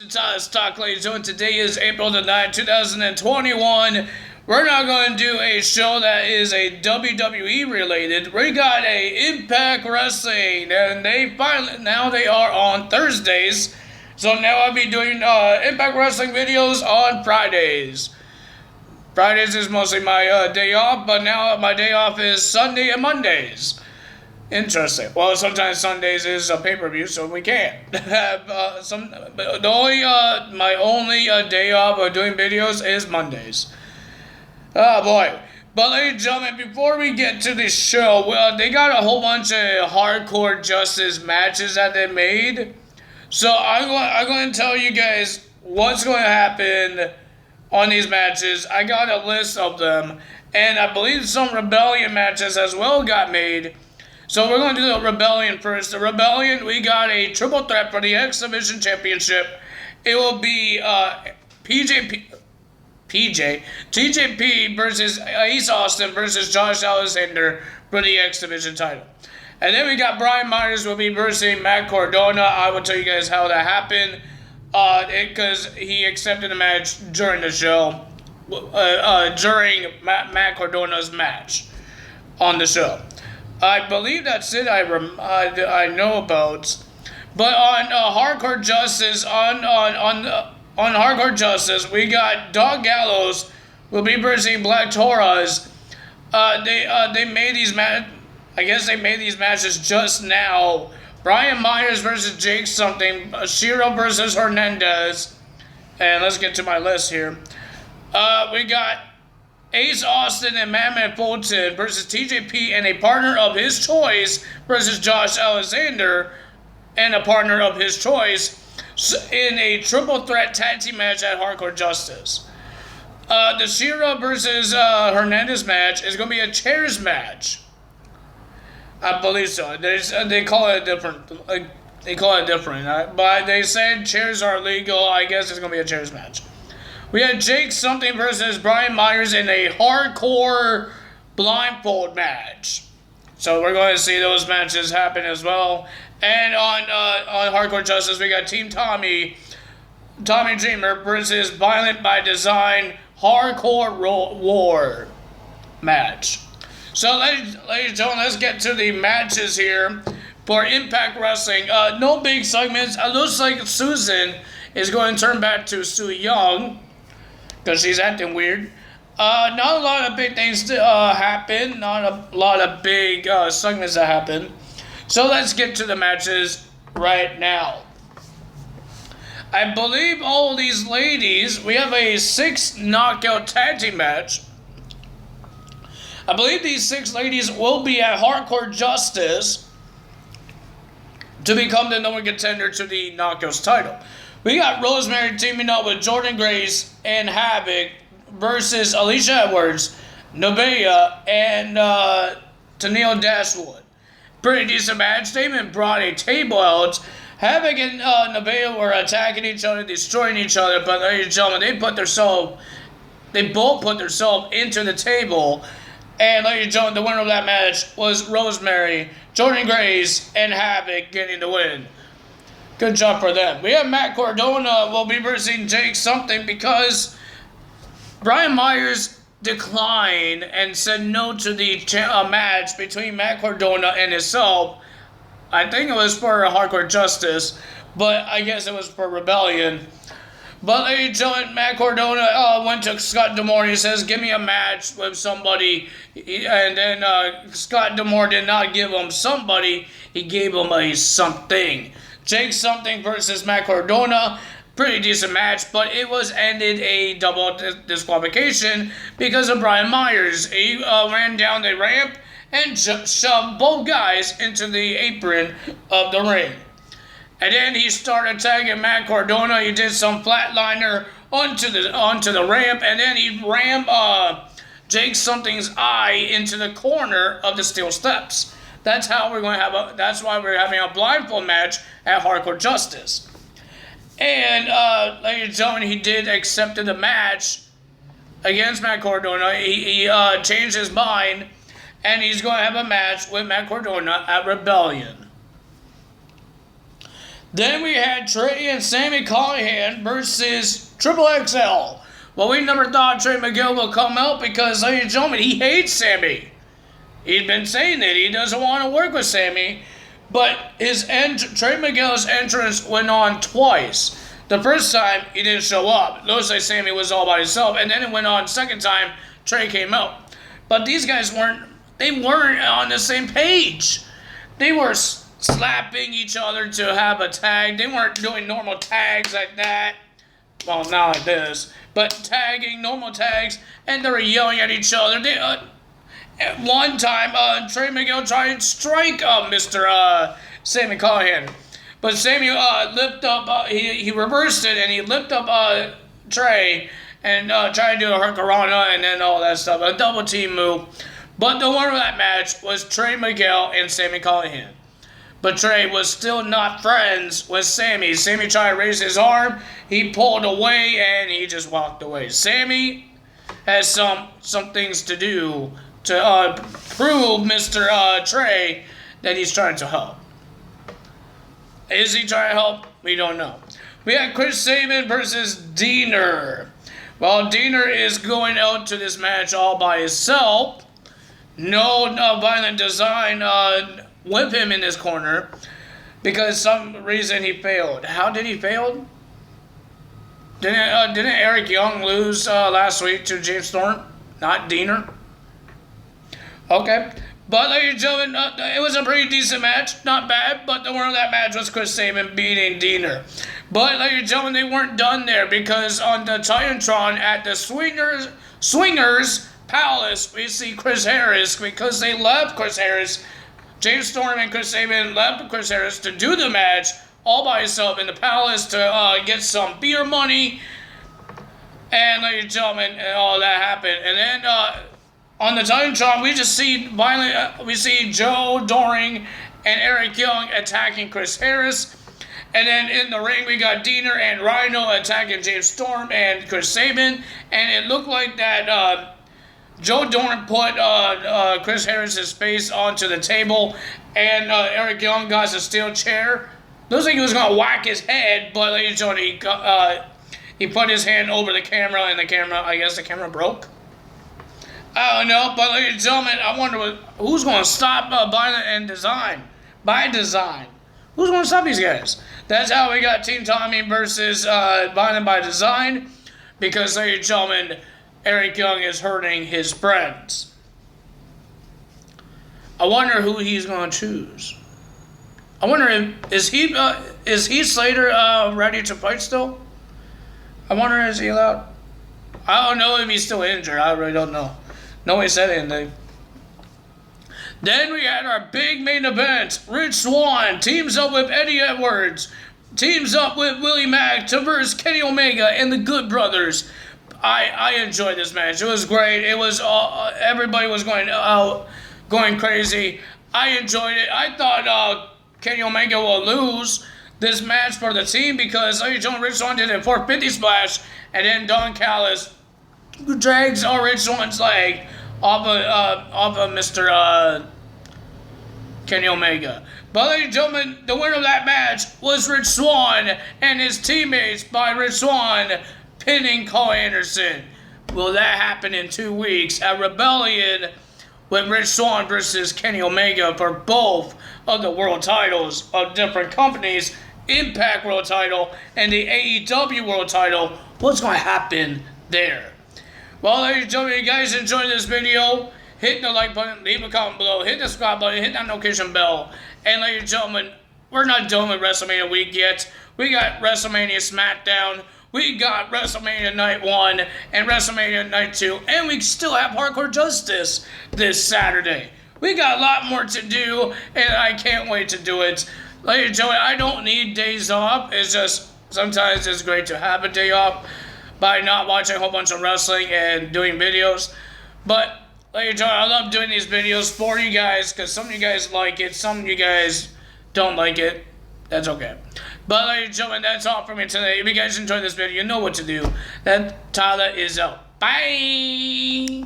Stock ladies, and today is April the 9th, 2021. We're now going to do a show that is a WWE related. We got a Impact Wrestling, and now they are on Thursdays. So now I'll be doing Impact Wrestling videos on Fridays. Fridays is mostly my day off, but now my day off is Sunday and Mondays. Interesting. Well, sometimes Sundays is a pay-per-view, so we can't have my only day off of doing videos is Mondays. Oh boy! But ladies and gentlemen, before we get to the show, they got a whole bunch of Hardcore Justice matches that they made. So I'm going to tell you guys what's going to happen on these matches. I got a list of them, and I believe some Rebellion matches as well got made. So we're going to do the Rebellion first. The Rebellion, we got a triple threat for the X Division Championship. It will be TJP versus Ace Austin versus Josh Alexander for the X Division title. And then we got Brian Myers will be versus Matt Cardona. I will tell you guys how that happened. Because he accepted a match during the show. During Matt Cardona's match on the show. I believe that's it. I know about, but on Hardcore Justice on Hardcore Justice, we got Dog Gallows will be versus Black Taurus. They made these I guess they made these matches just now. Brian Myers versus Jake something. Shiro versus Hernandez, and let's get to my list here. We got Ace Austin and Madman Fulton versus TJP and a partner of his choice versus Josh Alexander and a partner of his choice in a triple threat tag team match at Hardcore Justice. The Shira versus Hernandez match is going to be a chairs match. I believe so. They call it different. But they said chairs are legal. I guess it's going to be a chairs match. We had Jake something versus Brian Myers in a hardcore blindfold match. So we're going to see those matches happen as well. And on Hardcore Justice, we got Team Tommy Dreamer versus Violent by Design Hardcore War match. So ladies and gentlemen, let's get to the matches here for Impact Wrestling. No big segments. It looks like Susan is going to turn back to Su Yung, because she's acting weird. Not a lot of big things happen. Not a lot of big segments that happen. So let's get to the matches right now. I believe all of these ladies, we have a 6 knockout tag team match. I believe these 6 ladies will be at Hardcore Justice to become the number 1 contender to the Knockouts title. We got Rosemary teaming up with Jordynne Grace and Havoc versus Alicia Edwards, Nevaeh, and Tennille Dashwood. Pretty decent match. They even brought a table out. Havoc and Nevaeh were attacking each other, destroying each other, but ladies and gentlemen, they both put themselves into the table. And ladies and gentlemen, the winner of that match was Rosemary, Jordynne Grace, and Havoc getting the win. Good job for them. We have Matt Cardona will be versus Jake something because Brian Myers declined and said no to the match between Matt Cardona and himself. I think it was for Hardcore Justice, but I guess it was for Rebellion. But ladies and gentlemen, Matt Cardona went to Scott D'Amore. He says, give me a match with somebody. And then Scott D'Amore did not give him somebody. He gave him a something. Jake something versus Matt Cardona. Pretty decent match, but it was ended a double disqualification because of Brian Myers. He ran down the ramp and shoved both guys into the apron of the ring. And then he started tagging Matt Cardona. He did some flatliner onto the ramp, and then he rammed Jake something's eye into the corner of the steel steps. That's how we're going to have that's why we're having a blindfold match at Hardcore Justice. And ladies and gentlemen, he did accept the match against Matt Cardona. He changed his mind, and he's going to have a match with Matt Cardona at Rebellion. Then we had Trey and Sami Callihan versus Triple XL. Well, we never thought Trey Miguel would come out because, ladies and gentlemen, he hates Sami. He's been saying that he doesn't want to work with Sami. But Trey Miguel's entrance went on twice. The first time, he didn't show up. It looks like Sami was all by himself. And then it went on second time, Trey came out. But these guys weren't on the same page. They were slapping each other to have a tag. They weren't doing normal tags like that. Well, not like this. But tagging, normal tags. And they were yelling at each other. At one time, Trey Miguel tried to strike Mr. Sami Callihan. But Sami lifted up, he reversed it, and he lifted up Trey and tried to do a hurricanrana and then all that stuff. A double team move. But the winner of that match was Trey Miguel and Sami Callihan. But Trey was still not friends with Sami. Sami tried to raise his arm. He pulled away, and he just walked away. Sami has some things to do to prove Mr. Trey that he's trying to help. Is he trying to help? We don't know. We had Chris Sabin versus Deaner. Well, Deaner is going out to this match all by himself. No Violent Design with him in his corner because some reason he failed. How did he fail? Didn't Eric Young lose last week to James Storm? Not Deaner? Okay. But, ladies and gentlemen, it was a pretty decent match. Not bad, but the winner of that match was Chris Sabin beating Deaner. But, ladies and gentlemen, they weren't done there because on the Titantron at the Swingers Palace, we see Chris Harris because they left Chris Harris. James Storm and Chris Sabin left Chris Harris to do the match all by himself in the Palace to get some beer money. And, ladies and gentlemen, all that happened. And then, on the Titantron, we just see we see Joe Doring and Eric Young attacking Chris Harris. And then in the ring, we got Deaner and Rhino attacking James Storm and Chris Sabin. And it looked like that Joe Doring put Chris Harris's face onto the table. And Eric Young got a steel chair. Looks like he was going to whack his head. But ladies and gentlemen, he put his hand over the camera. And I guess the camera broke. I don't know, but ladies and gentlemen, I wonder who's going to stop Violent Design. Who's going to stop these guys? That's how we got Team Tommy versus Violent by Design. Because, ladies and gentlemen, Eric Young is hurting his friends. I wonder who he's going to choose. I wonder is Heath Slater ready to fight still? I wonder is he allowed? I don't know if he's still injured. I really don't know. Nobody said anything. Then we had our big main event. Rich Swann teams up with Eddie Edwards. Teams up with Willie Mack to verse Kenny Omega and the Good Brothers. I enjoyed this match. It was great. It was everybody was going crazy. I enjoyed it. I thought Kenny Omega will lose this match for the team because Rich Swann did a 450 splash and then Don Callis drags Rich Swann's leg off of Mr. Kenny Omega. But ladies and gentlemen, the winner of that match was Rich Swann and his teammates by Rich Swann pinning Carl Anderson. Will that happen in 2 weeks at Rebellion with Rich Swann versus Kenny Omega for both of the world titles of different companies, Impact World Title and the AEW World Title? What's going to happen there? Well, ladies and gentlemen, if you guys enjoyed this video, hit the like button, leave a comment below, hit the subscribe button, hit that notification bell. And ladies and gentlemen, we're not done with WrestleMania week yet. We got WrestleMania SmackDown, we got WrestleMania Night 1 and WrestleMania Night 2, and we still have Hardcore Justice this Saturday. We got a lot more to do, and I can't wait to do it. Ladies and gentlemen, I don't need days off. It's just sometimes it's great to have a day off by not watching a whole bunch of wrestling and doing videos. But, ladies and gentlemen, I love doing these videos for you guys because some of you guys like it, some of you guys don't like it. That's okay. But, ladies and gentlemen, that's all for me today. If you guys enjoyed this video, you know what to do. Then Tyler is out. Bye!